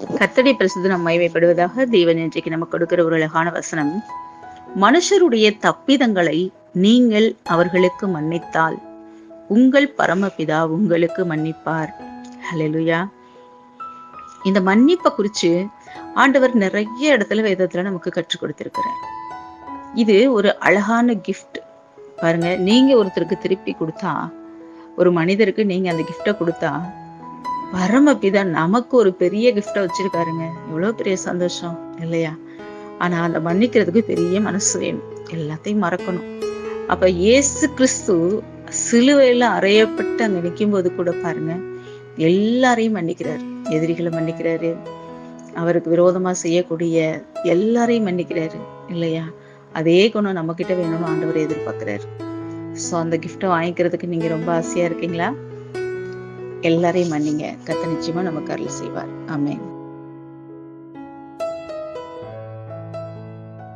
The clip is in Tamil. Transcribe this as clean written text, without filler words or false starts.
கர்த்தருடைய பரிசுத்த நாம் மகிமைப்படுவதாக. தேவன் இன்றைக்கு நமக்கு கொடுக்கிற ஒரு அழகான வசனம், மனுஷருடைய தப்பிதங்களை நீங்கள் அவர்களுக்கு மன்னித்தால் உங்கள் பரமபிதா உங்களுக்கு மன்னிப்பார். ஹல்லேலூயா. இந்த மன்னிப்பை குறிச்சு ஆண்டவர் நிறைய இடத்துல வேதத்துல நமக்கு கற்றுக் கொடுத்திருக்கிறார். இது ஒரு அழகான கிஃப்ட் பாருங்க. நீங்க ஒருத்தருக்கு திருப்பி கொடுத்தா, ஒரு மனிதருக்கு நீங்க அந்த கிஃப்டை கொடுத்தா, பரமபிதா நமக்கு ஒரு பெரிய கிஃப்டை வச்சிருக்காருங்க. எவ்வளவு பெரிய சந்தோஷம் இல்லையா? ஆனா அந்த மன்னிக்கிறதுக்கு பெரிய மனசு வேணும், எல்லாத்தையும் மறக்கணும். அப்ப இயேசு கிறிஸ்து சிலுவையில அறையப்பட்டு அங்க நிற்கும் போது கூட பாருங்க, எல்லாரையும் மன்னிக்கிறாரு. எதிரிகளை மன்னிக்கிறாரு, அவருக்கு விரோதமா செய்யக்கூடிய எல்லாரையும் மன்னிக்கிறாரு இல்லையா? அதே குணம் நம்ம கிட்ட வேணும்னு ஆண்டவர் எதிர்பார்க்கிறாரு. சோ அந்த கிஃப்டை வாங்கிக்கிறதுக்கு நீங்க ரொம்ப ஆசையா இருக்கீங்களா? எல்லாரையும் மன்னிங்க. கர்த்தர் நிச்சயமா நமக்கு அருள் செய்வார். ஆமென்.